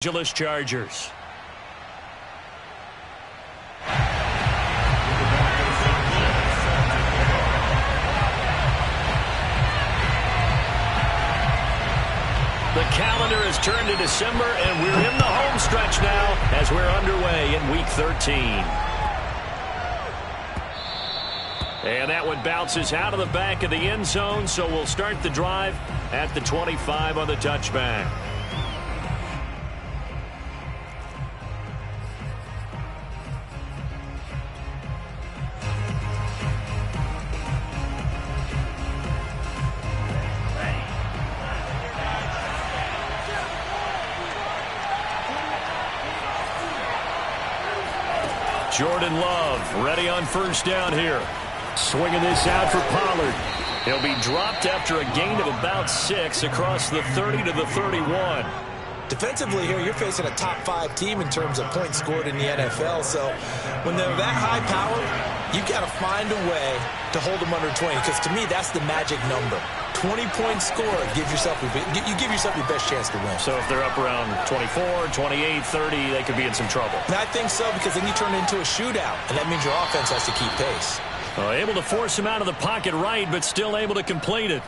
Angeles Chargers. The calendar has turned to December, and we're in the home stretch now as we're underway in Week 13. And that one bounces out of the back of the end zone, so we'll start the drive at the 25 on the touchback. Jordan Love ready on first down here. Swinging this out for Pollard. He'll be dropped after a gain of about 6 across the 30 to the 31. Defensively here, you're facing a top 5 team in terms of points scored in the NFL. So when they're that high powered, you got to find a way to hold them under 20. Because to me, that's the magic number. 20-point score, you give yourself your best chance to win. So if they're up around 24, 28, 30, they could be in some trouble. And I think so, because then you turn it into a shootout, and that means your offense has to keep pace. Able to force him out of the pocket right, but still able to complete it.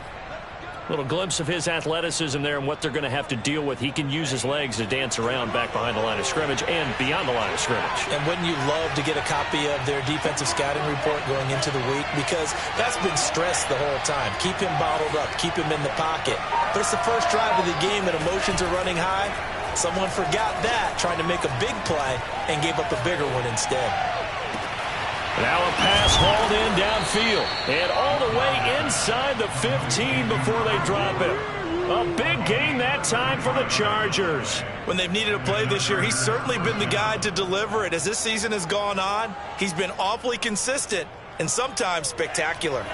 Little glimpse of his athleticism there and what they're going to have to deal with. He can use his legs to dance around back behind the line of scrimmage and beyond the line of scrimmage. And wouldn't you love to get a copy of their defensive scouting report going into the week? Because that's been stressed the whole time. Keep him bottled up. Keep him in the pocket. But it's the first drive of the game and emotions are running high. Someone forgot that, trying to make a big play, and gave up a bigger one instead. Now a pass hauled in downfield. And all the way inside the 15 before they drop it. A big gain that time for the Chargers. When they've needed a play this year, he's certainly been the guy to deliver it. As this season has gone on, he's been awfully consistent and sometimes spectacular.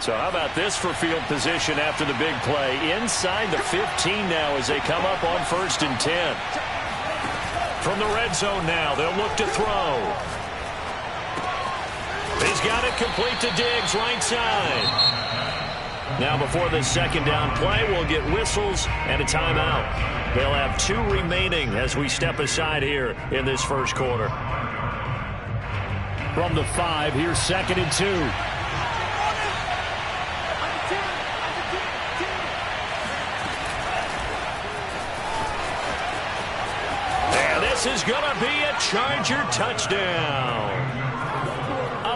So how about this for field position after the big play? Inside the 15 now as they come up on 1st and 10. From the red zone now, they'll look to throw. He's got it complete to Diggs, right side. Now before the second down play, we'll get whistles and a timeout. They'll have 2 remaining as we step aside here in this first quarter. From the 5, here's 2nd and 2. And this is going to be a Charger touchdown.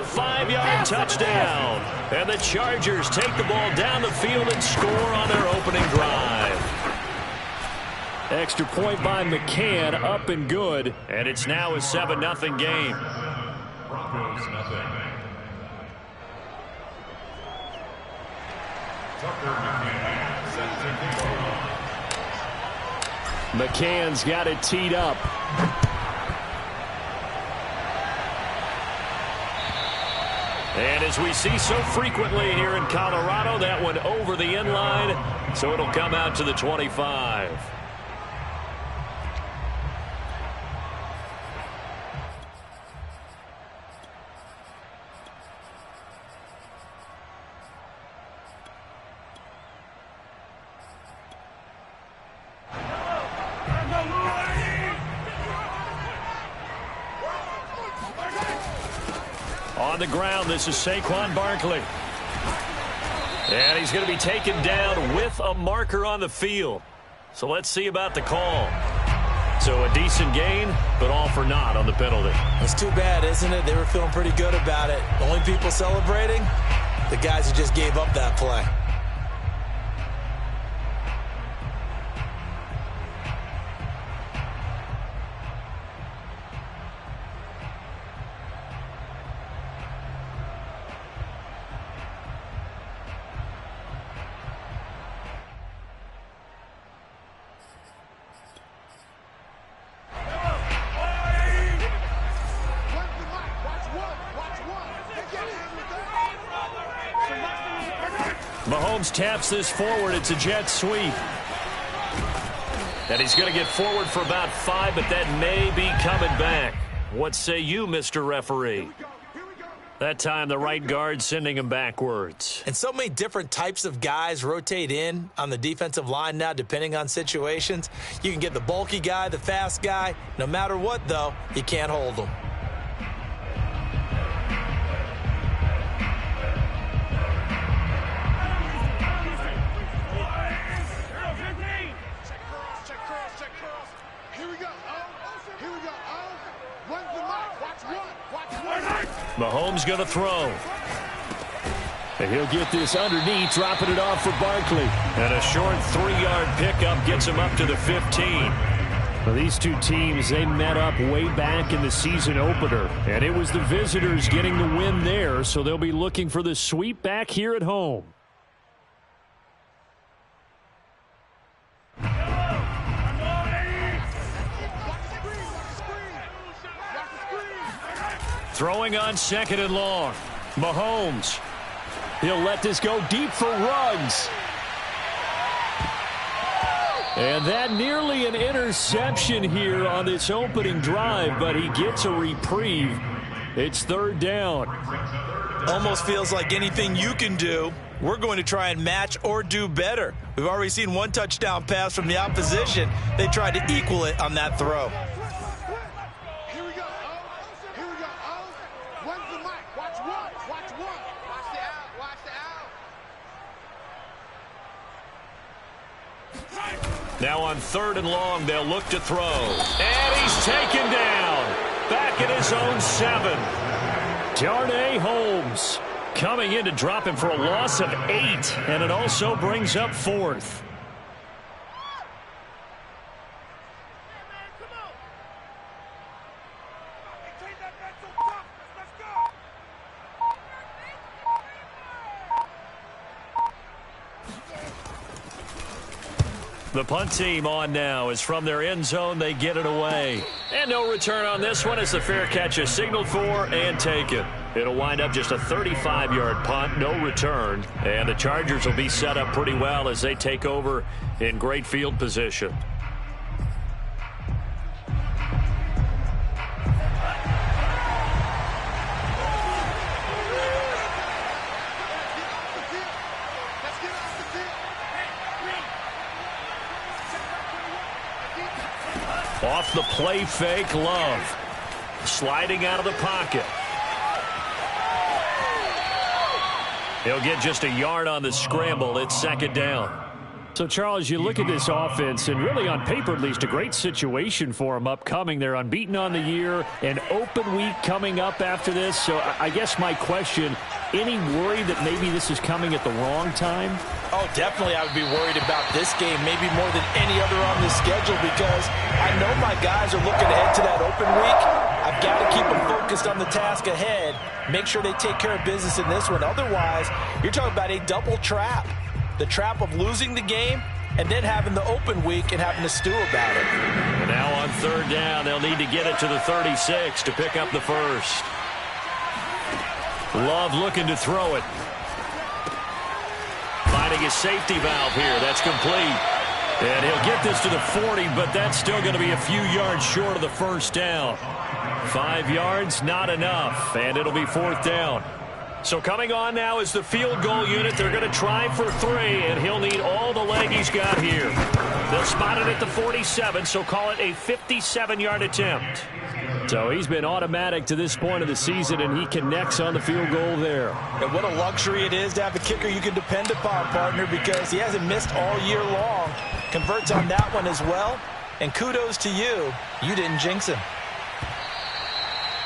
5-yard touchdown. And the Chargers take the ball down the field and score on their opening drive. Extra point by McCann, up and good. And it's now a 7-0 game. McCann's got it teed up. And as we see so frequently here in Colorado, that one over the end line, so it'll come out to the 25. On the ground, this is Saquon Barkley. And he's going to be taken down with a marker on the field. So let's see about the call. So a decent gain, but all for naught on the penalty. It's too bad, isn't it? They were feeling pretty good about it. The only people celebrating, the guys who just gave up that play. Mahomes taps this forward. It's a jet sweep. And he's going to get forward for about 5, but that may be coming back. What say you, Mr. Referee? That time the right guard sending him backwards. And so many different types of guys rotate in on the defensive line now, depending on situations. You can get the bulky guy, the fast guy. No matter what, though, you can't hold them. Mahomes going to throw. And he'll get this underneath, dropping it off for Barkley. And a short 3-yard pickup gets him up to the 15. Well, these two teams, they met up way back in the season opener. And it was the visitors getting the win there, so they'll be looking for the sweep back here at home. Throwing on 2nd and long. Mahomes. He'll let this go deep for Ruggs. And that nearly an interception here on this opening drive, but he gets a reprieve. It's 3rd down. Almost feels like anything you can do, we're going to try and match or do better. We've already seen one touchdown pass from the opposition. They tried to equal it on that throw. Now on 3rd and long, they'll look to throw. And he's taken down. Back at his own 7. Darnay Holmes coming in to drop him for a loss of 8. And it also brings up 4th. The punt team on now is from their end zone. They get it away. And no return on this one as the fair catch is signaled for and taken. It'll wind up just a 35-yard punt, no return. And the Chargers will be set up pretty well as they take over in great field position. Off the play fake, Love. Sliding out of the pocket. He'll get just a yard on the scramble. It's 2nd down. So, Charles, you look at this offense, and really on paper at least, a great situation for them upcoming. They're unbeaten on the year, an open week coming up after this. So I guess my question, any worry that maybe this is coming at the wrong time? Oh, definitely I would be worried about this game, maybe more than any other on this schedule, because I know my guys are looking ahead to that open week. I've got to keep them focused on the task ahead, make sure they take care of business in this one. Otherwise, you're talking about a double trap. The trap of losing the game and then having the open week and having to stew about it. And now on 3rd down, they'll need to get it to the 36 to pick up the first. Love looking to throw it. Finding his safety valve here. That's complete. And he'll get this to the 40, but that's still going to be a few yards short of the first down. 5 yards, not enough. And it'll be 4th down. So coming on now is the field goal unit. They're going to try for 3, and he'll need all the leg he's got here. They'll spot it at the 47, so call it a 57-yard attempt. So he's been automatic to this point of the season, and he connects on the field goal there. And what a luxury it is to have a kicker you can depend upon, partner, because he hasn't missed all year long. Converts on that one as well, and kudos to you. You didn't jinx him.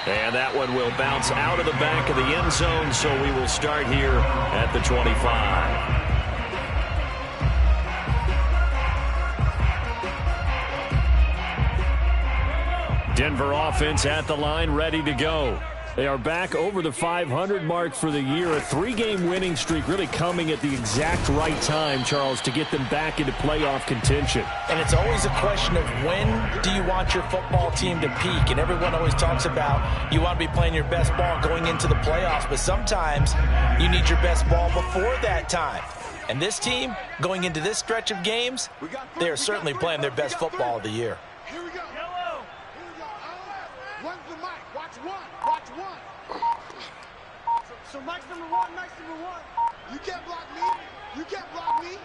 And that one will bounce out of the back of the end zone, so we will start here at the 25. Denver offense at the line, ready to go. They are back over the 500 mark for the year. A 3-game winning streak really coming at the exact right time, Charles, to get them back into playoff contention. And it's always a question of when do you want your football team to peak? And everyone always talks about you want to be playing your best ball going into the playoffs, but sometimes you need your best ball before that time. And this team, going into this stretch of games, they are certainly playing their best football of the year. Here we go. When's the mic? Watch one. Watch one. So Mike's number one. You can't block me. You can't block me.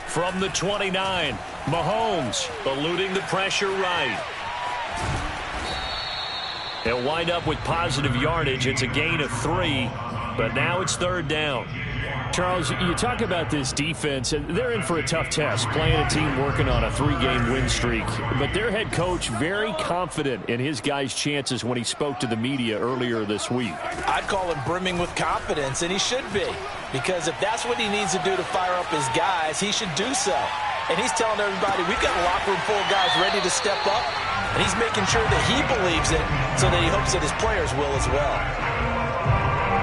From the 29, Mahomes eluding the pressure right. He'll wind up with positive yardage. It's a gain of 3, but now it's third down. Charles, you talk about this defense, and they're in for a tough test, playing a team working on a 3-game win streak. But their head coach very confident in his guys' chances when he spoke to the media earlier this week. I'd call him brimming with confidence, and he should be. Because if that's what he needs to do to fire up his guys, he should do so. And he's telling everybody, we've got a locker room full of guys ready to step up. And he's making sure that he believes it so that he hopes that his players will as well.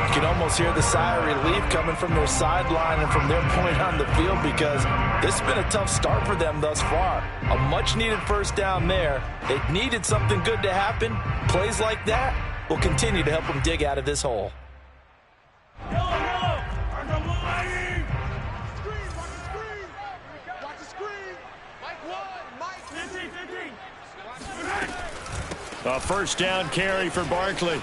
You can almost hear the sigh of relief coming from their sideline and from their point on the field because this has been a tough start for them thus far. A much-needed first down there. They needed something good to happen. Plays like that will continue to help them dig out of this hole. A first down carry for Barkley.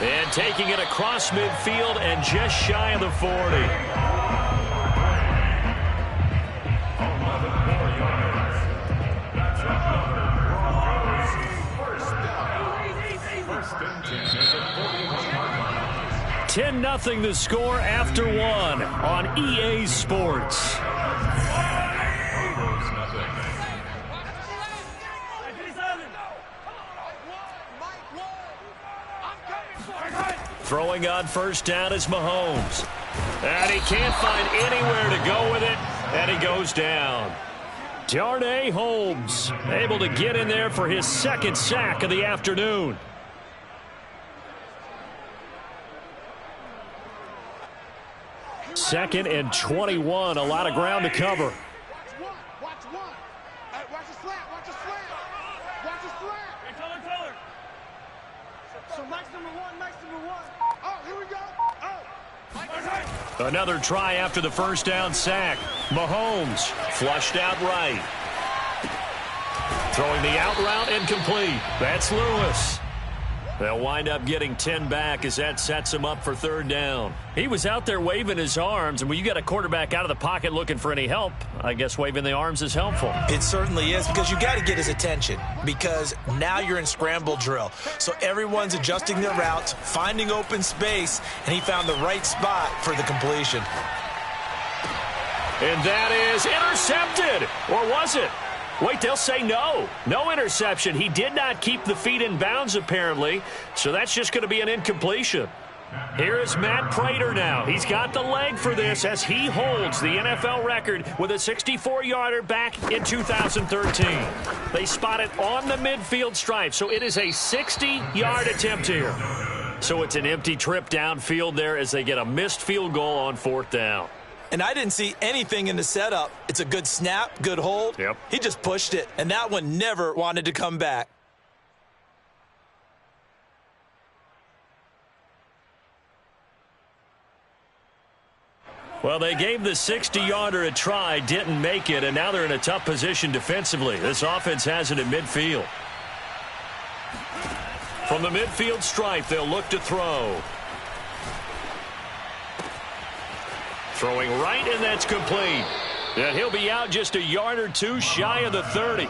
And taking it across midfield and just shy of the 40. $10-0 the score after 1 on EA Sports. Throwing on first down is Mahomes. And he can't find anywhere to go with it, and he goes down. Darnay Holmes able to get in there for his second sack of the afternoon. Second and 21, a lot of ground to cover. Watch one. Watch the slant. Watch the slant. So Mike's number one. Oh, here we go. Oh. Another try after the first down sack. Mahomes flushed out right. Throwing the out route incomplete. That's Lewis. They'll wind up getting 10 back as that sets him up for third down. He was out there waving his arms, and when you got a quarterback out of the pocket looking for any help, I guess waving the arms is helpful. It certainly is, because you got to get his attention, because now you're in scramble drill. So everyone's adjusting their routes, finding open space, and he found the right spot for the completion. And that is intercepted. Or was it? Wait, they'll say no. No interception. He did not keep the feet in bounds, apparently, so that's just going to be an incompletion. Here is Matt Prater now. He's got the leg for this as he holds the NFL record with a 64-yarder back in 2013. They spot it on the midfield stripe, so it is a 60-yard attempt here. So it's an empty trip downfield there as they get a missed field goal on fourth down. And I didn't see anything in the setup. It's a good snap, good hold. Yep. He just pushed it, and that one never wanted to come back. Well, they gave the 60-yarder a try, didn't make it, and now they're in a tough position defensively. This offense has it at midfield. From the midfield stripe, they'll look to throw. Throwing right, and that's complete. And he'll be out just a yard or two shy of the 30.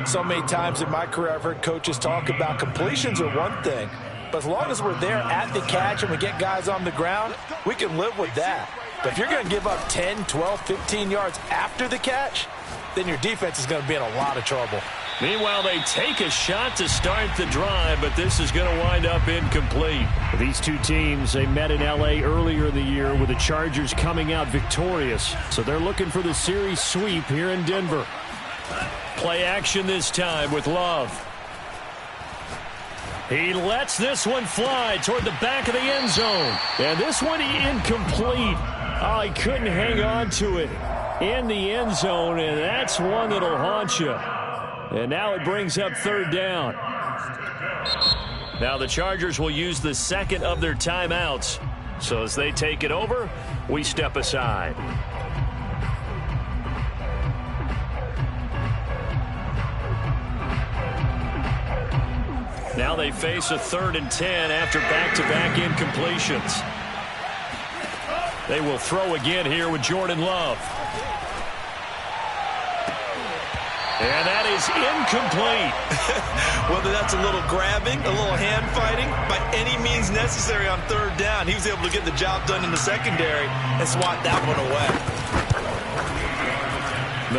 So many times in my career, I've heard coaches talk about completions are one thing. But as long as we're there at the catch and we get guys on the ground, we can live with that. But if you're going to give up 10, 12, 15 yards after the catch, then your defense is going to be in a lot of trouble. Meanwhile, they take a shot to start the drive, but this is going to wind up incomplete. These two teams, they met in L.A. earlier in the year with the Chargers coming out victorious. So they're looking for the series sweep here in Denver. Play action this time with Love. He lets this one fly toward the back of the end zone. And this one incomplete. Oh, he couldn't hang on to it in the end zone, and that's one that'll haunt you. And now it brings up third down. Now the Chargers will use the second of their timeouts. So as they take it over, we step aside. Now they face a 3rd and 10 after back-to-back incompletions. They will throw again here with Jordan Love. And that is incomplete. Whether that's a little grabbing, a little hand fighting, by any means necessary on 3rd down, he was able to get the job done in the secondary and swat that one away.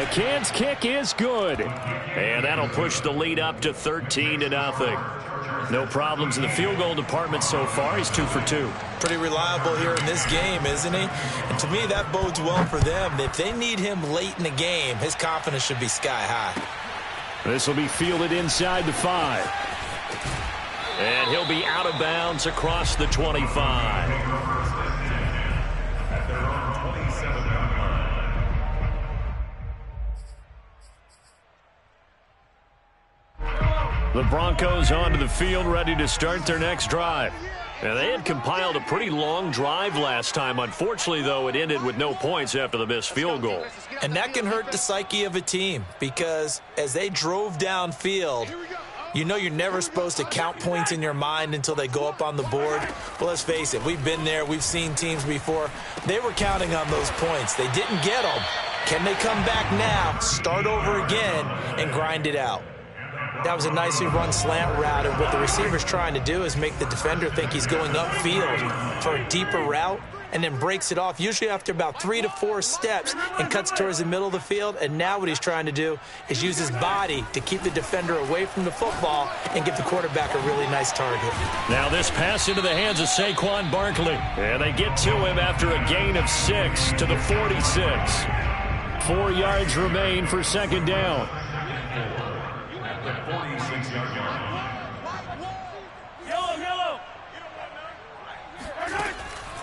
McCann's kick is good. And that'll push the lead up to 13-0. No problems in the field goal department so far. He's 2 for 2. Pretty reliable here in this game, isn't he? And to me, that bodes well for them. If they need him late in the game, his confidence should be sky high. This will be fielded inside the 5. And he'll be out of bounds across the 25. The Broncos onto the field, ready to start their next drive. Now, they had compiled a pretty long drive last time. Unfortunately, though, it ended with no points after the missed field goal. And that can hurt the psyche of a team because as they drove downfield, you know you're never supposed to count points in your mind until they go up on the board. Well, let's face it, we've been there. We've seen teams before. They were counting on those points. They didn't get them. Can they come back now, start over again, and grind it out? That was a nicely run slant route, and what the receiver's trying to do is make the defender think he's going upfield for a deeper route and then breaks it off, usually after about 3 to 4 steps, and cuts towards the middle of the field. And now what he's trying to do is use his body to keep the defender away from the football and give the quarterback a really nice target. Now this pass into the hands of Saquon Barkley. And they get to him after a gain of 6 to the 46. 4 yards remain for 2nd down.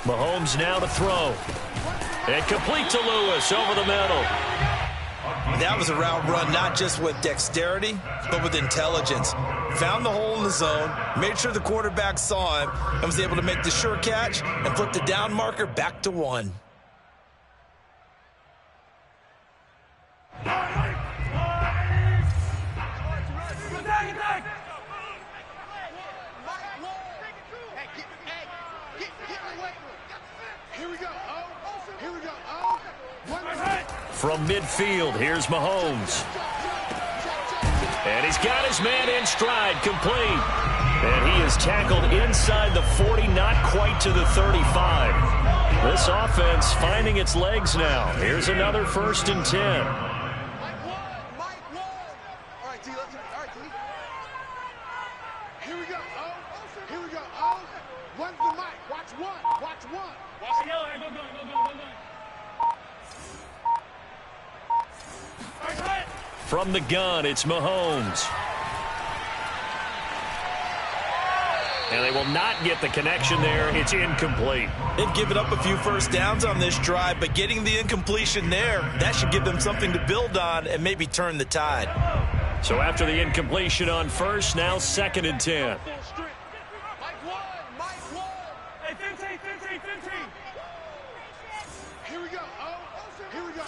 Mahomes now to throw. And complete to Lewis over the middle. That was a route run not just with dexterity, but with intelligence. Found the hole in the zone, made sure the quarterback saw him, and was able to make the sure catch and flip the down marker back to 1. From midfield, here's Mahomes. And he's got his man in stride, complete. And he is tackled inside the 40, not quite to the 35. This offense finding its legs now. Here's another 1st and 10. Here we go. Here we go. One's the mic. Watch one. Watch one. Watch the yellow. Go. From the gun, it's Mahomes. And they will not get the connection there. It's incomplete. They've given up a few 1st downs on this drive, but getting the incompletion there, that should give them something to build on and maybe turn the tide. So after the incompletion on 1st, now 2nd and 10. Here we go. Here we go.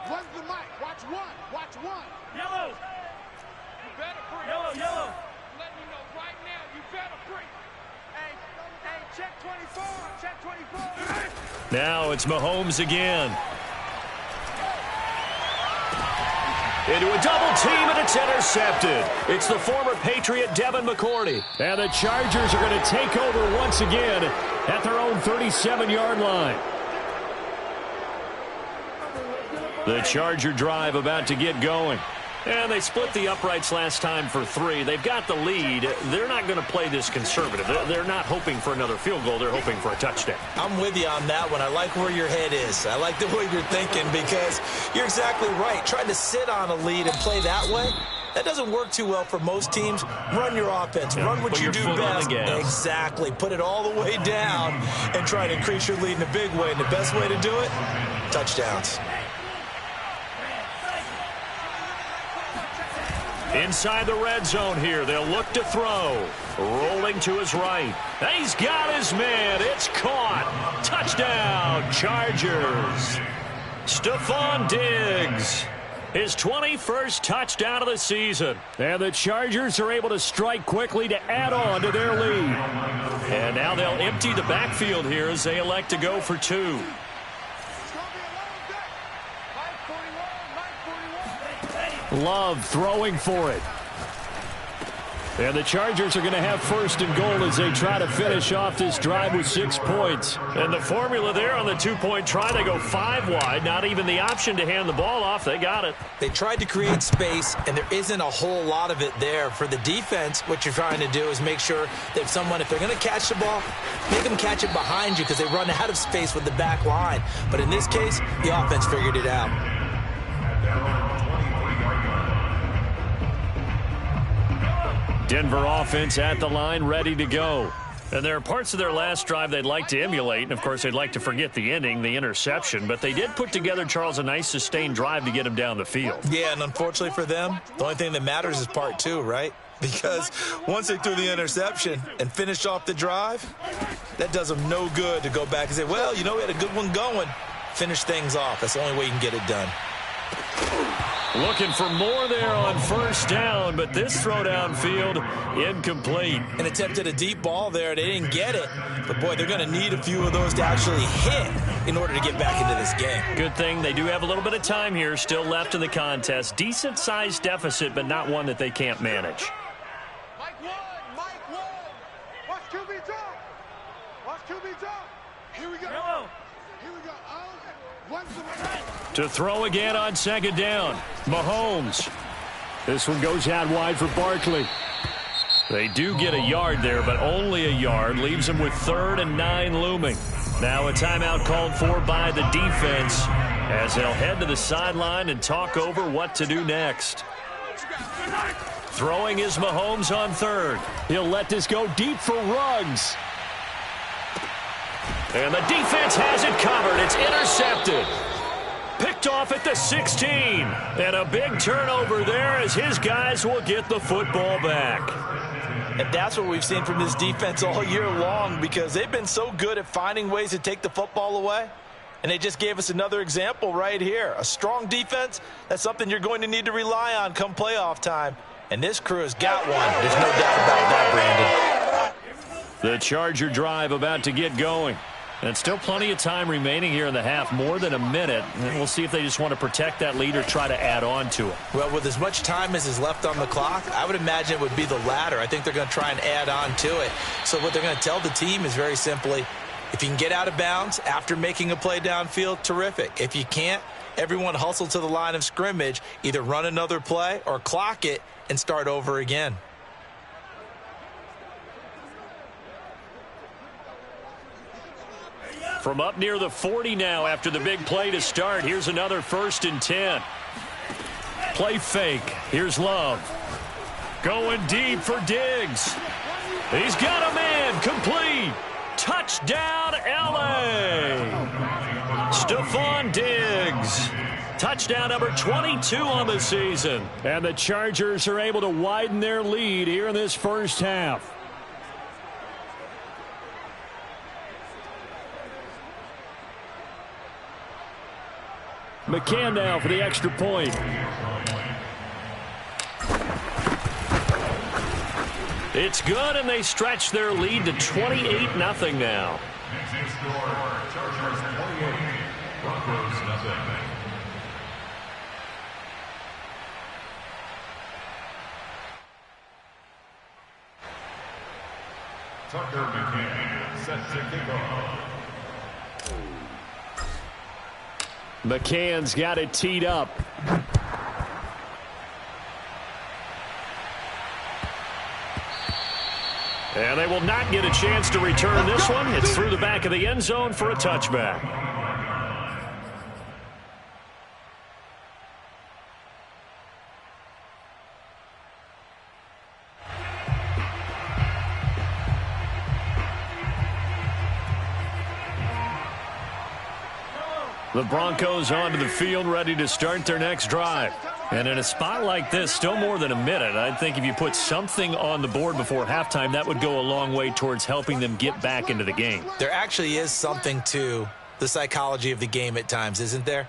One's the mic. Watch one. Watch one. Yellow. You better breathe. Yellow. Let me know right now. You better breathe. Hey, check 24. Check 24. Now it's Mahomes again. Into a double team, and it's intercepted. It's the former Patriot Devin McCourty. And the Chargers are going to take over once again at their own 37-yard line. The Charger drive about to get going. And they split the uprights last time for 3. They've got the lead. They're not going to play this conservative. They're not hoping for another field goal. They're hoping for a touchdown. I'm with you on that one. I like where your head is. I like the way you're thinking because you're exactly right. Trying to sit on a lead and play that way, that doesn't work too well for most teams. Run your offense. Run what you do best. Exactly. Put it all the way down and try to increase your lead in a big way. And the best way to do it, touchdowns. Inside the red zone here, they'll look to throw. Rolling to his right. He's got his man. It's caught. Touchdown, Chargers. Stephon Diggs. his 21st touchdown of the season. And the Chargers are able to strike quickly to add on to their lead. And now they'll empty the backfield here as they elect to go for 2. Love throwing for it. And the Chargers are going to have 1st and goal as they try to finish off this drive with 6 points. And the formula there on the 2-point try, they go 5 wide. Not even the option to hand the ball off. They got it. They tried to create space, and there isn't a whole lot of it there. For the defense, what you're trying to do is make sure that if they're going to catch the ball, make them catch it behind you because they run out of space with the back line. But in this case, the offense figured it out. Denver offense at the line, ready to go. And there are parts of their last drive they'd like to emulate, and of course they'd like to forget the ending, the interception, but they did put together, Charles, a nice sustained drive to get them down the field. Yeah, and unfortunately for them, the only thing that matters is part 2, right? Because once they threw the interception and finished off the drive, that does them no good to go back and say, well, we had a good one going. Finish things off. That's the only way you can get it done. Looking for more there on 1st down, but this throw downfield incomplete. An attempt at a deep ball there. They didn't get it. But, boy, they're going to need a few of those to actually hit in order to get back into this game. Good thing they do have a little bit of time here still left in the contest. Decent-sized deficit, but not one that they can't manage. Mike Wood. Watch QB jump. Watch QB jump. Here we go. Here we go. One's the right. To throw again on 2nd down. Mahomes. This one goes out wide for Barkley. They do get a yard there, but only a yard. Leaves them with 3rd and 9 looming. Now a timeout called for by the defense as they'll head to the sideline and talk over what to do next. Throwing is Mahomes on 3rd. He'll let this go deep for Ruggs. And the defense has it covered. It's intercepted. Picked off at the 16. And a big turnover there as his guys will get the football back. And that's what we've seen from this defense all year long because they've been so good at finding ways to take the football away. And they just gave us another example right here. A strong defense, that's something you're going to need to rely on come playoff time. And this crew has got one. There's no doubt about that, Brandon. The Charger drive about to get going. And still plenty of time remaining here in the half, more than a minute. And we'll see if they just want to protect that lead or try to add on to it. Well, with as much time as is left on the clock, I would imagine it would be the latter. I think they're going to try and add on to it. So what they're going to tell the team is very simply, if you can get out of bounds after making a play downfield, terrific. If you can't, everyone hustle to the line of scrimmage, either run another play or clock it and start over again. From up near the 40 now after the big play to start. Here's another 1st and 10. Play fake. Here's Love. Going deep for Diggs. He's got a man. Complete. Touchdown, L.A. Stephon Diggs. Touchdown number 22 on the season. And the Chargers are able to widen their lead here in this 1st half. McCann now for the extra point. It's good, and they stretch their lead to 28-0 now. Next score, Chargers 28, Broncos 0. Tucker McCann set to kick off. McCann's got it teed up. And they will not get a chance to return this one. It's through the back of the end zone for a touchback. The Broncos onto the field, ready to start their next drive. And in a spot like this, still more than a minute, I think if you put something on the board before halftime, that would go a long way towards helping them get back into the game. There actually is something to the psychology of the game at times, isn't there?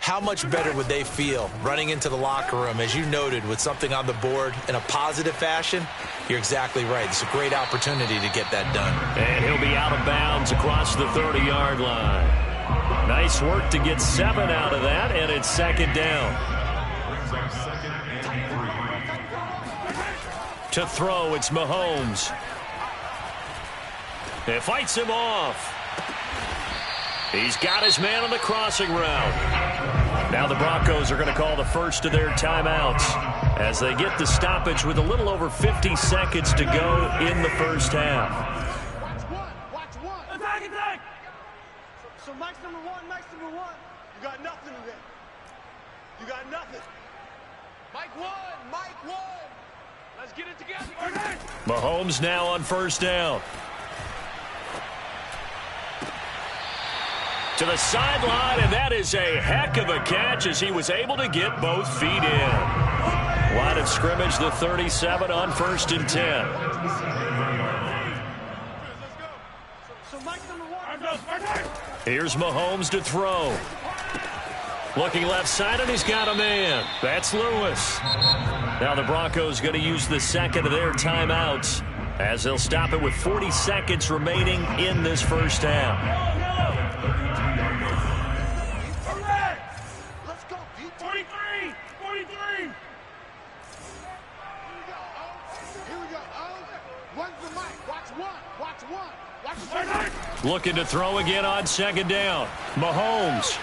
how much better would they feel running into the locker room, as you noted, with something on the board in a positive fashion? You're exactly right. It's a great opportunity to get that done. And he'll be out of bounds across the 30-yard line. Nice work to get 7 out of that, and it's second down. To throw, it's Mahomes. It fights him off. He's got his man on the crossing route. Now the Broncos are going to call the first of their timeouts as they get the stoppage with a little over 50 seconds to go in the first half. Watch one. Attack. So Mike's number one. You got nothing today. You got nothing. Mike one. Let's get it together. Mahomes now on first down. To the sideline, and that is a heck of a catch as he was able to get both feet in. Line of scrimmage, the 37 on 1st and 10. Here's Mahomes to throw. Looking left side, and he's got a man. That's Lewis. Now the Broncos going to use the second of their timeouts as they'll stop it with 40 seconds remaining in this first half. Let's go, Pete. 43. Here we go. One's the mic. Watch one. Looking to throw again on second down. Mahomes.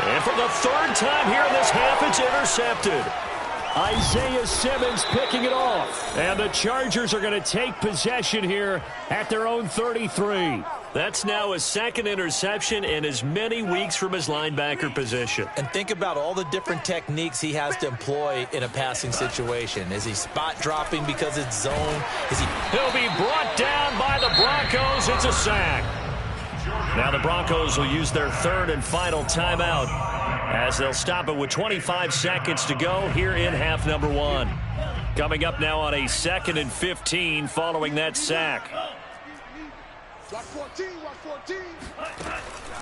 And for the third time here in this half, it's intercepted. Isaiah Simmons picking it off. And the Chargers are going to take possession here at their own 33. That's now his second interception in as many weeks from his linebacker position. And think about all the different techniques he has to employ in a passing situation. Is he spot dropping because it's zone? He'll be brought down by the Broncos. It's a sack. Now the Broncos will use their third and final timeout as they'll stop it with 25 seconds to go here in half number 1. Coming up now on a 2nd and 15 following that sack. Watch 14.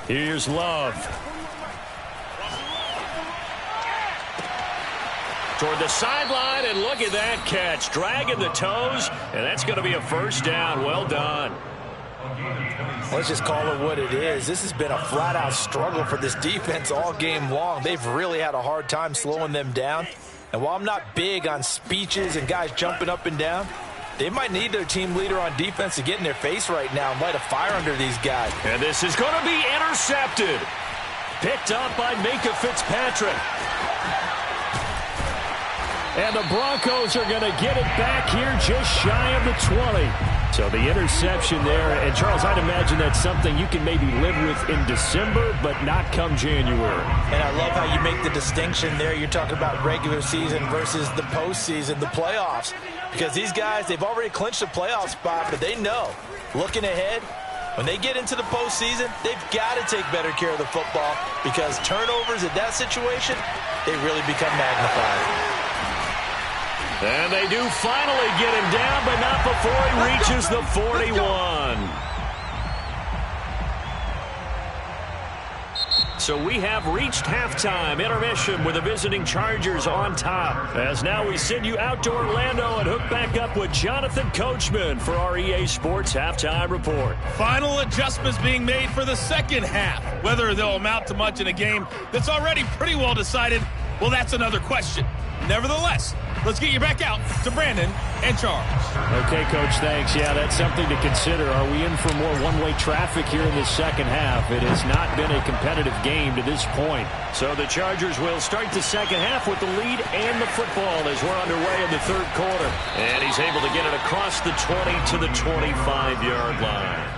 Here's Love. Toward the sideline, and look at that catch. Dragging the toes, and that's going to be a first down. Well done. Let's just call it what it is. This has been a flat-out struggle for this defense all game long. They've really had a hard time slowing them down. And while I'm not big on speeches and guys jumping up and down, they might need their team leader on defense to get in their face right now and light a fire under these guys. And this is going to be intercepted. Picked up by Minkah Fitzpatrick. And the Broncos are going to get it back here just shy of the 20. So the interception there. And, Charles, I'd imagine that's something you can maybe live with in December, but not come January. And I love how you make the distinction there. You're talking about regular season versus the postseason, the playoffs. Because these guys, they've already clinched a playoff spot, but they know, looking ahead, when they get into the postseason, they've got to take better care of the football because turnovers in that situation, they really become magnified. And they do finally get him down, but not before he reaches the 41. So we have reached halftime intermission with the visiting Chargers on top. As now we send you out to Orlando and hook back up with Jonathan Coachman for our EA Sports Halftime Report. Final adjustments being made for the second half. Whether they'll amount to much in a game that's already pretty well decided, well, that's another question. Nevertheless, let's get you back out to Brandon and Charles. Okay, Coach, thanks. Yeah, that's something to consider. Are we in for more one-way traffic here in the second half? It has not been a competitive game to this point. So the Chargers will start the second half with the lead and the football as we're underway in the third quarter. And he's able to get it across the 20 to the 25-yard line.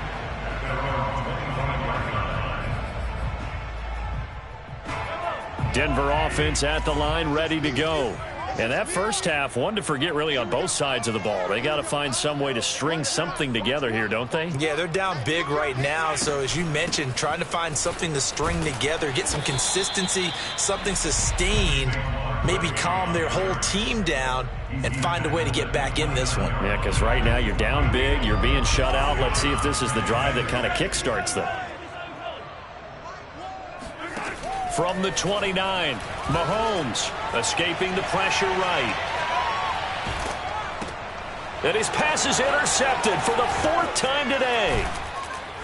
Denver offense at the line, ready to go. And that first half, one to forget really on both sides of the ball. They got to find some way to string something together here, don't they? Yeah, they're down big right now. So as you mentioned, trying to find something to string together, get some consistency, something sustained, maybe calm their whole team down and find a way to get back in this one. Yeah, because right now you're down big, you're being shut out. Let's see if this is the drive that kind of kickstarts them. from the 29. Mahomes escaping the pressure right. And his pass is intercepted for the 4th time today.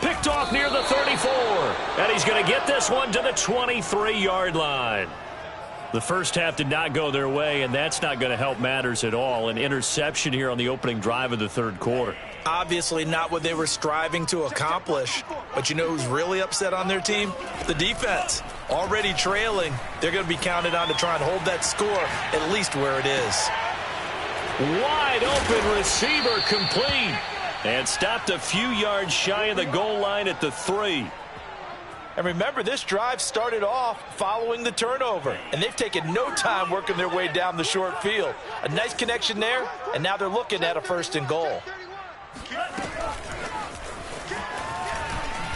Picked off near the 34. And he's going to get this one to the 23-yard line. The first half did not go their way, and that's not going to help matters at all. An interception here on the opening drive of the 3rd quarter. Obviously not what they were striving to accomplish. But you know who's really upset on their team? The defense. Already trailing. They're going to be counted on to try and hold that score at least where it is. Wide open receiver complete. And stopped a few yards shy of the goal line at the 3. And remember, this drive started off following the turnover. And they've taken no time working their way down the short field. A nice connection there, and now they're looking at a 1st and goal.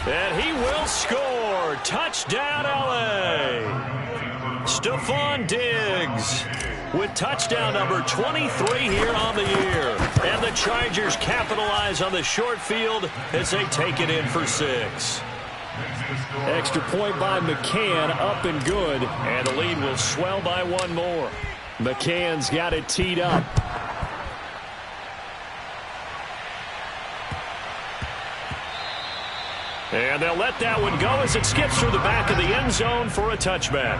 And he will score. Touchdown, L.A. Stephon Diggs with touchdown number 23 here on the year. And the Chargers capitalize on the short field as they take it in for 6. Extra point by McCann, up and good. And the lead will swell by 1 more. McCann's got it teed up. And they'll let that one go as it skips through the back of the end zone for a touchback.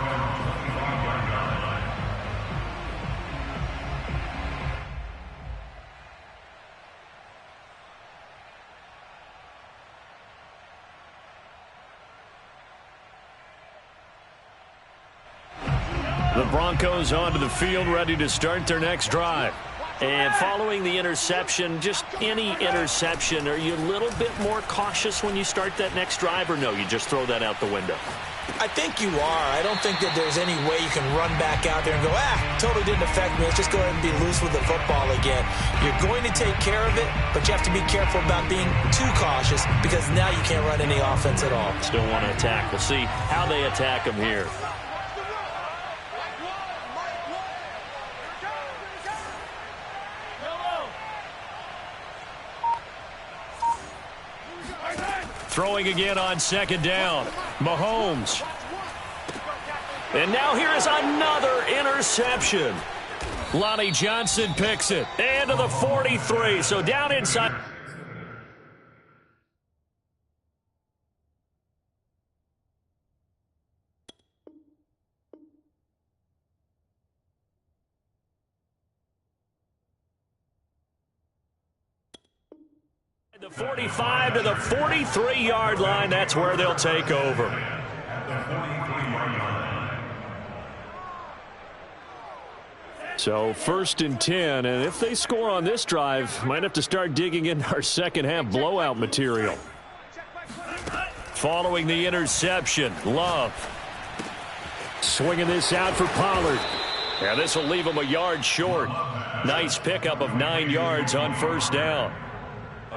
The Broncos onto the field, ready to start their next drive. And following the interception, just any interception, are you a little bit more cautious when you start that next drive, or no, you just throw that out the window? I think you are. I don't think that there's any way you can run back out there and go, totally didn't affect me. Let's just go ahead and be loose with the football again. You're going to take care of it, but you have to be careful about being too cautious because now you can't run any offense at all. Still want to attack. We'll see how they attack them here. Throwing again on 2nd down. Mahomes. And now here is another interception. Lonnie Johnson picks it. And to the 43. So down inside. The 45 to the 43-yard line. That's where they'll take over. So 1st and 10, and if they score on this drive, might have to start digging into our second half blowout material. Following the interception, Love. Swinging this out for Pollard. Yeah, this will leave him a yard short. Nice pickup of 9 yards on 1st down.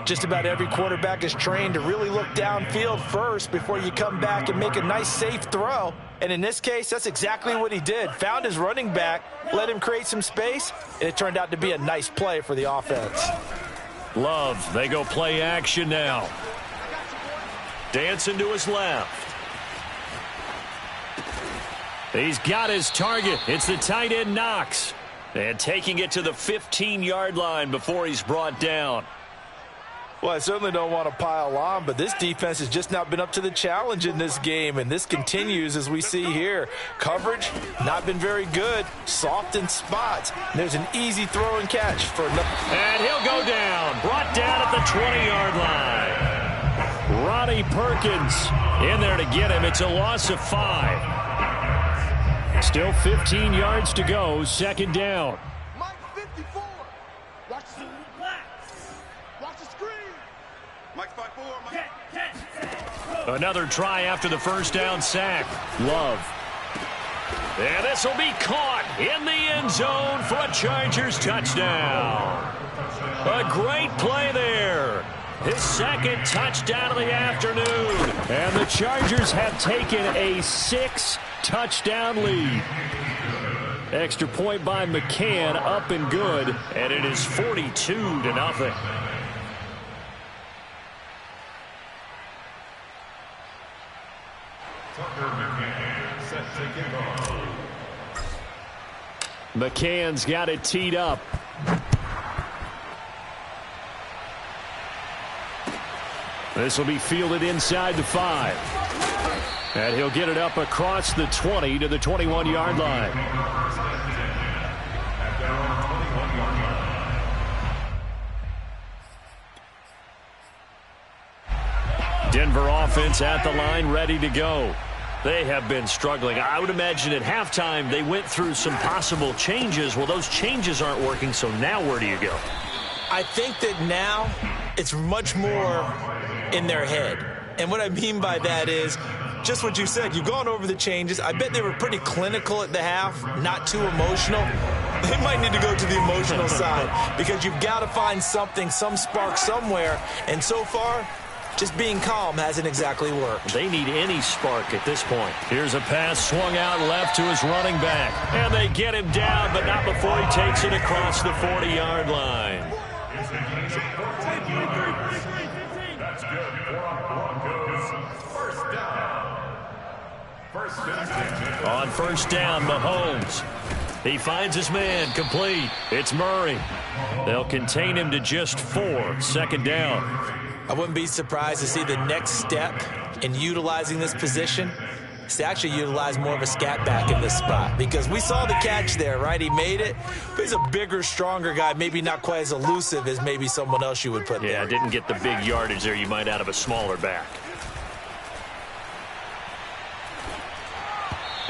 Just about every quarterback is trained to really look downfield first before you come back and make a nice, safe throw. And in this case, that's exactly what he did. Found his running back, let him create some space, and it turned out to be a nice play for the offense. Love, they go play action now. Dancing to his left. He's got his target. It's the tight end Knox. And taking it to the 15-yard line before he's brought down. Well, I certainly don't want to pile on, but this defense has just not been up to the challenge in this game, and this continues as we see here. Coverage, not been very good, soft in spots. There's an easy throw and catch for and he'll go down, brought down at the 20-yard line. Ronnie Perkins in there to get him. It's a loss of 5. Still 15 yards to go, 2nd down. Mike 54. Watch the Watch the screen. Mike 54. Mike. Another try after the 1st down sack. Love. And this will be caught in the end zone for a Chargers touchdown. A great play there. His 2nd touchdown of the afternoon. And the Chargers have taken a 6-touchdown lead. Extra point by McCann, up and good. And it is 42-0. Tucker McCann, set McCann's got it teed up. This will be fielded inside the 5. And he'll get it up across the 20 to the 21-yard line. Denver offense at the line, ready to go. They have been struggling. I would imagine at halftime they went through some possible changes. Well, those changes aren't working, so now where do you go? I think that now it's much more in their head. And what I mean by that is just what you said. You've gone over the changes. I bet they were pretty clinical at the half, not too emotional. They might need to go to the emotional side because you've got to find something, some spark somewhere. And so far, just being calm hasn't exactly worked. They need any spark at this point. Here's a pass swung out left to his running back. And they get him down, but not before he takes it across the 40-yard line. That's good for Broncos. First down. On first down, Mahomes. He finds his man, complete. It's Murray. They'll contain him to just 4. Second down. I wouldn't be surprised to see the next step in utilizing this position is to actually utilize more of a scat back in this spot, because we saw the catch there, right? He made it, but he's a bigger, stronger guy, maybe not quite as elusive as maybe someone else you would put there. Yeah, didn't get the big yardage there you might out of a smaller back.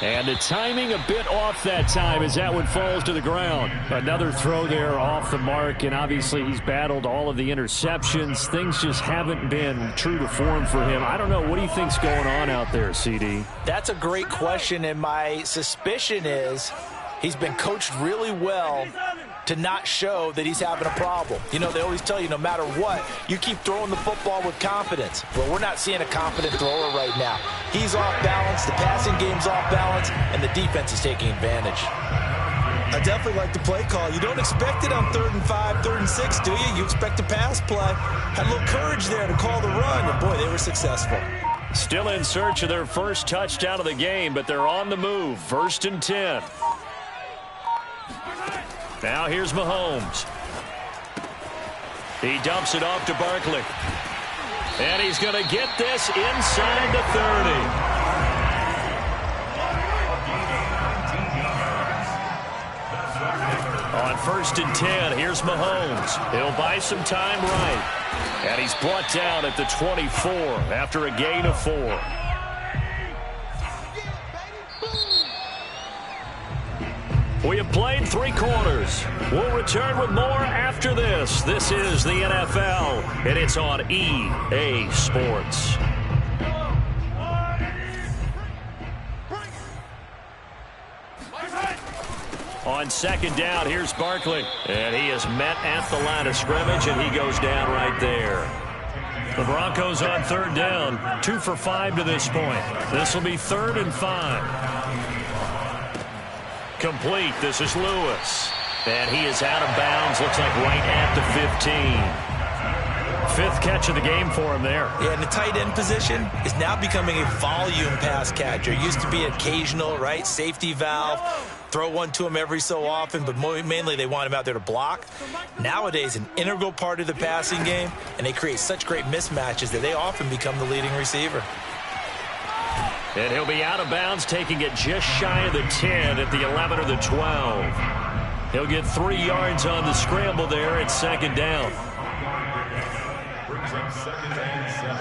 And the timing a bit off that time as that one falls to the ground. Another throw there off the mark, and obviously he's battled all of the interceptions. Things just haven't been true to form for him. I don't know. What do you think's going on out there, CD? That's a great question, and my suspicion is he's been coached really well to not show that he's having a problem. You know, they always tell you no matter what, you keep throwing the football with confidence. Well, we're not seeing a confident thrower right now. He's off balance, the passing game's off balance, and the defense is taking advantage. I definitely like the play call. You don't expect it on 3rd and 5, 3rd and 6, do you? You expect a pass play. Had a little courage there to call the run, and boy, they were successful. Still in search of their first touchdown of the game, but they're on the move. 1st and 10. Now here's Mahomes. He dumps it off to Barkley. And he's going to get this inside the 30. On 1st and 10, here's Mahomes. He'll buy some time right. And he's brought down at the 24 after a gain of 4. We have played 3 quarters. We'll return with more after this. This is the NFL, and it's on EA Sports. On 2nd down, here's Barkley. And he is met at the line of scrimmage, and he goes down right there. The Broncos on 3rd down, 2 for 5 to this point. This will be 3rd and 5. Complete. This is Lewis. And he is out of bounds. Looks like right at the 15. 5th catch of the game for him there. Yeah, and the tight end position is now becoming a volume pass catcher. Used to be occasional, right? Safety valve. Throw one to him every so often, but mainly they want him out there to block. Nowadays, an integral part of the passing game, and they create such great mismatches that they often become the leading receiver. And he'll be out of bounds, taking it just shy of the 10 at the 11 or the 12. He'll get 3 yards on the scramble there at 2nd down. Brings up 2nd and 7.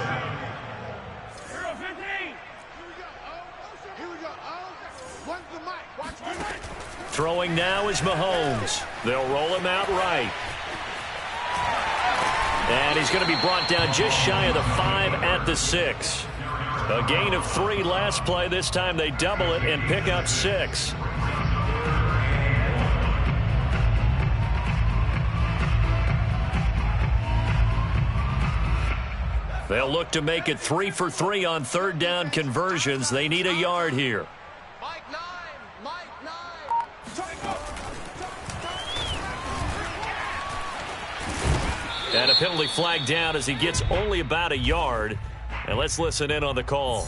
Throwing now is Mahomes. They'll roll him out right. And he's going to be brought down just shy of the 5 at the 6. A gain of 3 last play. This time they double it and pick up 6. They'll look to make it 3 for 3 on 3rd down conversions. They need a yard here. Mike 9. And a penalty flag down as he gets only about a yard. And let's listen in on the call.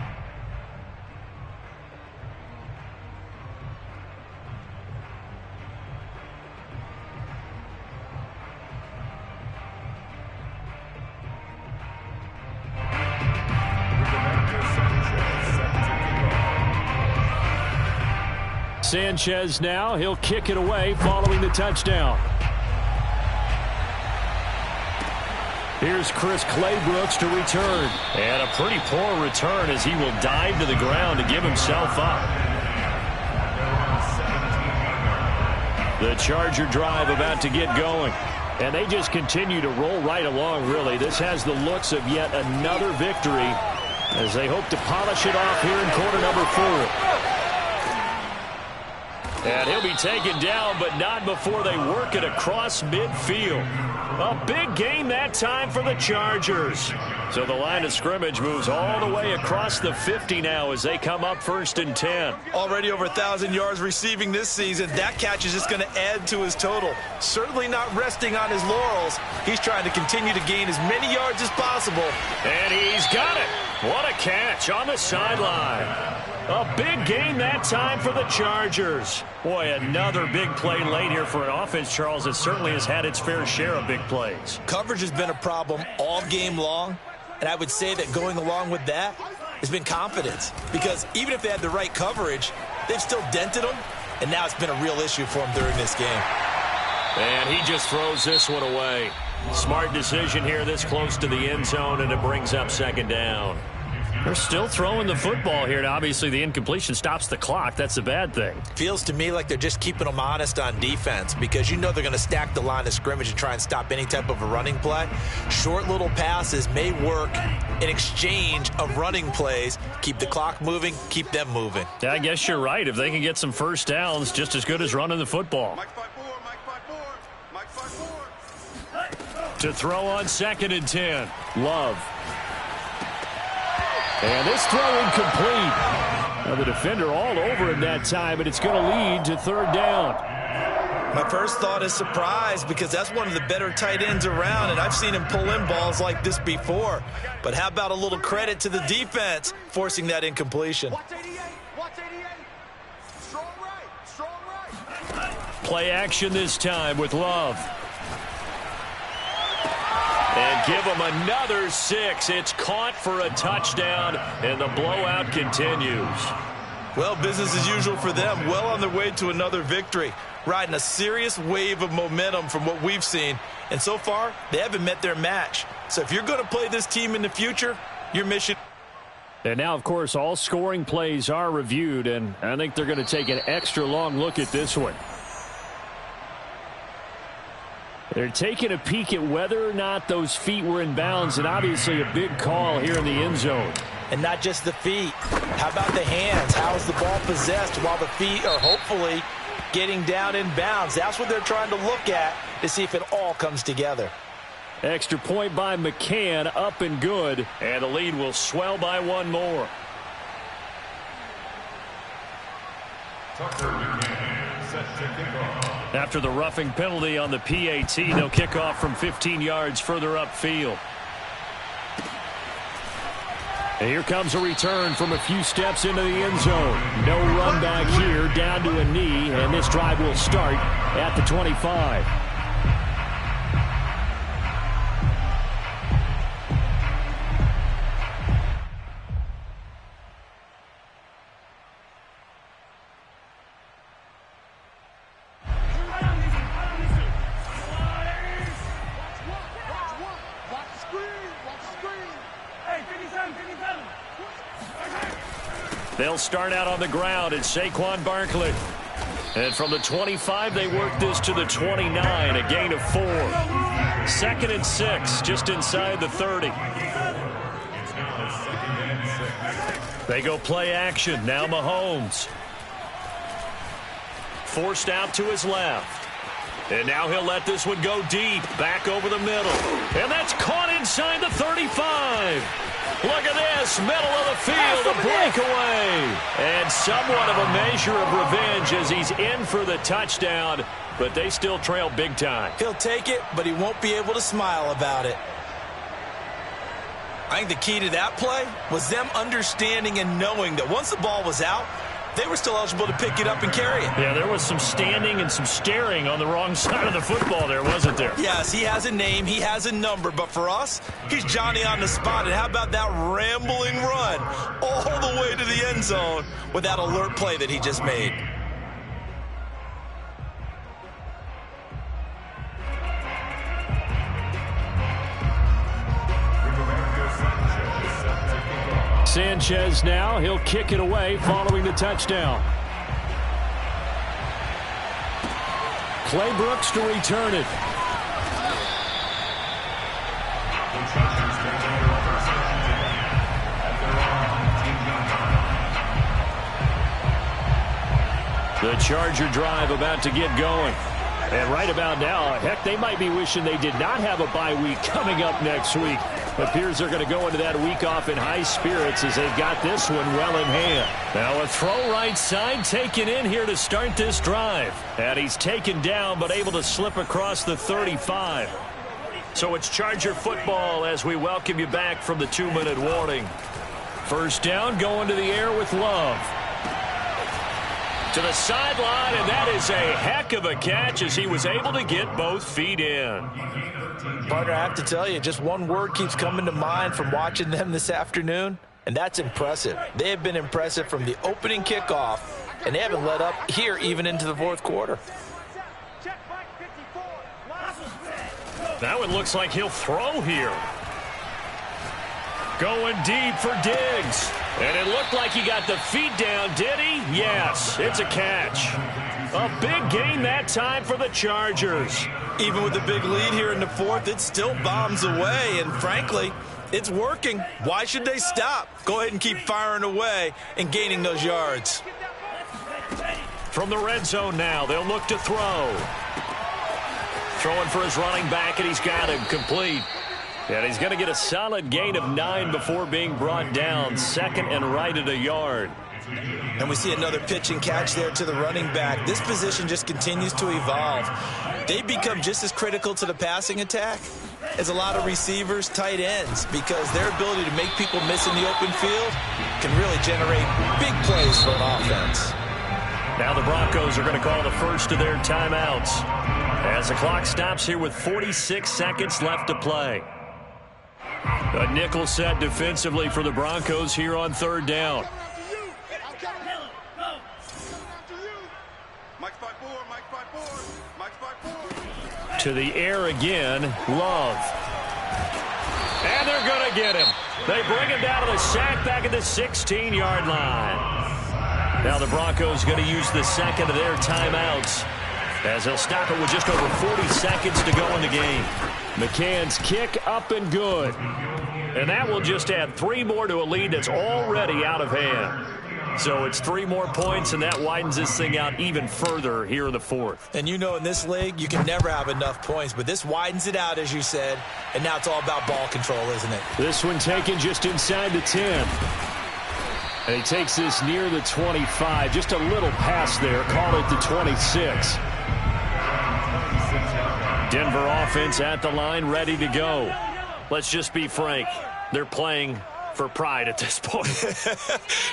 Sanchez now. He'll kick it away following the touchdown. Here's Chris Claybrooks to return. And a pretty poor return as he will dive to the ground to give himself up. The Charger drive about to get going. And they just continue to roll right along, really. This has the looks of yet another victory as they hope to polish it off here in quarter number 4. And he'll be taken down, but not before they work it across midfield. A big gain that time for the Chargers. So the line of scrimmage moves all the way across the 50 now as they come up 1st and 10. Already over 1,000 yards receiving this season. That catch is just going to add to his total. Certainly not resting on his laurels. He's trying to continue to gain as many yards as possible. And he's got it. What a catch on the sideline. A big game that time for the Chargers. Boy, another big play late here for an offense, Charles, that certainly has had its fair share of big plays. Coverage has been a problem all game long, and I would say that going along with that has been confidence. Because even if they had the right coverage, they've still dented them, and now it's been a real issue for them during this game. And he just throws this one away. Smart decision here this close to the end zone, and it brings up 2nd down. They're still throwing the football here, and obviously the incompletion stops the clock. That's a bad thing. Feels to me like they're just keeping them honest on defense because you know they're going to stack the line of scrimmage and try and stop any type of a running play. Short little passes may work in exchange of running plays. Keep the clock moving, keep them moving. Yeah, I guess you're right. If they can get some first downs, just as good as running the football. To throw on 2nd and 10. Love. And this throw incomplete. Now the defender all over him that time, and it's going to lead to 3rd down. My first thought is surprise because that's one of the better tight ends around, and I've seen him pull in balls like this before. But how about a little credit to the defense forcing that incompletion? Watch 88. Watch 88. Strong right. Strong right. Play action this time with Love. And give them another 6. It's caught for a touchdown, and the blowout continues. Well, business as usual for them. Well on their way to another victory. Riding a serious wave of momentum from what we've seen. And so far, they haven't met their match. So if you're going to play this team in the future, your mission... And now, of course, all scoring plays are reviewed, and I think they're going to take an extra long look at this one. They're taking a peek at whether or not those feet were in bounds, and obviously a big call here in the end zone. And not just the feet. How about the hands? How is the ball possessed while the feet are hopefully getting down in bounds? That's what they're trying to look at to see if it all comes together. Extra point by McCann, up and good. And the lead will swell by one more. Tucker McCann, set to kick off. After the roughing penalty on the PAT, they'll kick off from 15 yards further upfield. And here comes a return from a few steps into the end zone. No run back here, down to a knee, and this drive will start at the 25. They'll start out on the ground at Saquon Barkley. And from the 25, they work this to the 29, a gain of 4. 2nd and 6, just inside the 30. They go play action. Now Mahomes. Forced out to his left. And now he'll let this one go deep, back over the middle. And that's caught inside the 35. Look at this, middle of the field, a breakaway. And somewhat of a measure of revenge as he's in for the touchdown, but they still trail big time. He'll take it, but he won't be able to smile about it. I think the key to that play was them understanding and knowing that once the ball was out, they were still eligible to pick it up and carry it. Yeah, there was some standing and some staring on the wrong side of the football there, wasn't there? Yes, he has a name, he has a number, but for us, he's Johnny on the spot. And how about that rambling run all the way to the end zone with that alert play that he just made? Sanchez now. He'll kick it away following the touchdown. Clay Brooks to return it. The Charger drive about to get going. And right about now, heck, they might be wishing they did not have a bye week coming up next week. It appears they're going to go into that week off in high spirits as they've got this one well in hand. Now a throw right side taken in here to start this drive. And he's taken down but able to slip across the 35. So it's Charger football as we welcome you back from the 2-minute warning. First down, going to the air with Love. To the sideline, and that is a heck of a catch as he was able to get both feet in. Partner, I have to tell you, just one word keeps coming to mind from watching them this afternoon, and that's impressive. They have been impressive from the opening kickoff, and they haven't let up here even into the fourth quarter. That one looks like he'll throw here. Going deep for Diggs. And it looked like he got the feet down, did he? Yes, it's a catch. A big gain that time for the Chargers. Even with the big lead here in the fourth, it still bombs away, and frankly, it's working. Why should they stop? Go ahead and keep firing away and gaining those yards. From the red zone now, they'll look to throw. Throwing for his running back, and he's got him complete. And he's going to get a solid gain of 9 before being brought down. Second and right at a yard. And we see another pitch and catch there to the running back. This position just continues to evolve. They become just as critical to the passing attack as a lot of receivers, tight ends, because their ability to make people miss in the open field can really generate big plays for an offense. Now the Broncos are going to call the first of their timeouts as the clock stops here with 46 seconds left to play. A nickel set defensively for the Broncos here on third down. To the air again, Love. And they're going to get him. They bring him down to the sack back at the 16-yard line. Now the Broncos going to use the second of their timeouts as they'll stop it with just over 40 seconds to go in the game. McCann's kick up and good. And that will just add 3 more to a lead that's already out of hand. So it's 3 more points, and that widens this thing out even further here in the fourth. And you know in this league, you can never have enough points, but this widens it out, as you said, and now it's all about ball control, isn't it? This one taken just inside the 10. And he takes this near the 25. Just a little pass there. Call it the 26. Denver offense at the line, ready to go. Let's just be frank. They're playing for pride at this point.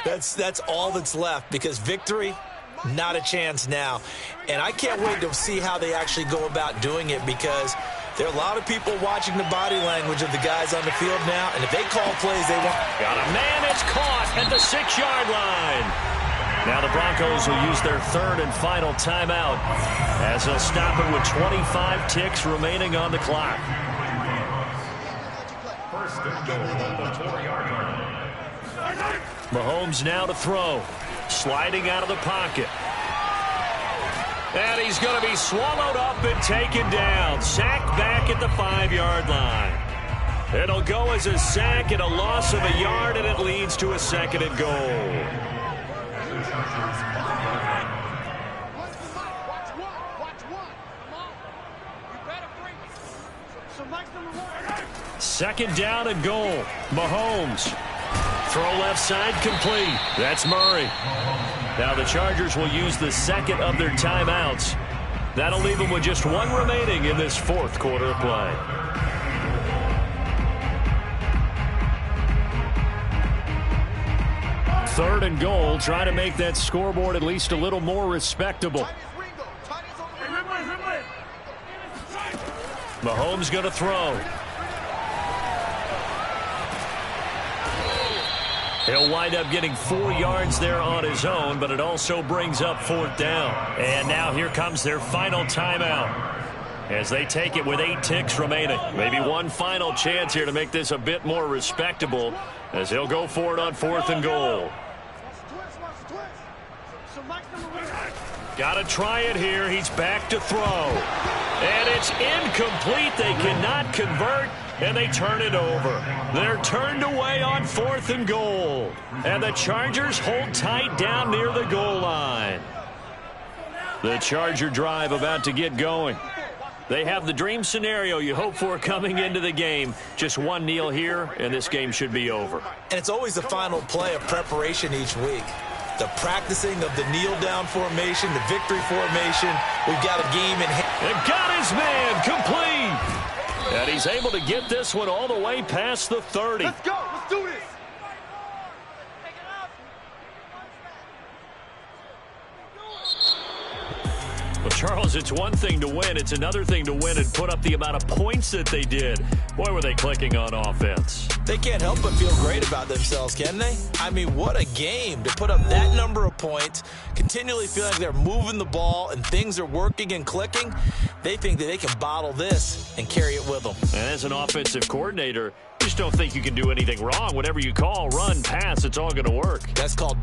That's all that's left, because victory, not a chance now. And I can't wait to see how they actually go about doing it, because there are a lot of people watching the body language of the guys on the field now, and if they call plays they want. Got a man that's caught at the 6-yard line. Now the Broncos will use their third and final timeout as they'll stop it with 25 ticks remaining on the clock. First and goal at the 4-yard line. Mahomes now to throw. Sliding out of the pocket. And he's going to be swallowed up and taken down. Sacked back at the 5-yard line. It'll go as a sack and a loss of a yard, and it leads to a second and goal. Second down and goal. Mahomes. Throw left side complete. That's Murray. Now the Chargers will use the second of their timeouts. That'll leave them with just 1 remaining in this fourth quarter of play. Third and goal. Try to make that scoreboard at least a little more respectable. Mahomes going to throw. He'll wind up getting 4 yards there on his own, but it also brings up fourth down. And now here comes their final timeout. as they take it with 8 ticks remaining. Maybe one final chance here to make this a bit more respectable as he'll go for it on 4th and goal. Got to try it here. He's back to throw. And it's incomplete. They cannot convert, and they turn it over. They're turned away on 4th and goal. And the Chargers hold tight down near the goal line. The Charger drive about to get going. They have the dream scenario you hope for coming into the game. Just one kneel here, and this game should be over. And it's always the final play of preparation each week. The practicing of the kneel-down formation, the victory formation. We've got a game in hand. And got his man complete. And he's able to get this one all the way past the 30. Let's go. Let's do this. Well, Charles, it's one thing to win. It's another thing to win and put up the amount of points that they did. Boy, were they clicking on offense. They can't help but feel great about themselves, can they? I mean, what a game to put up that number of points, continually feeling like they're moving the ball and things are working and clicking. They think that they can bottle this and carry it with them. And as an offensive coordinator, you just don't think you can do anything wrong. Whatever you call, run, pass, it's all going to work. That's called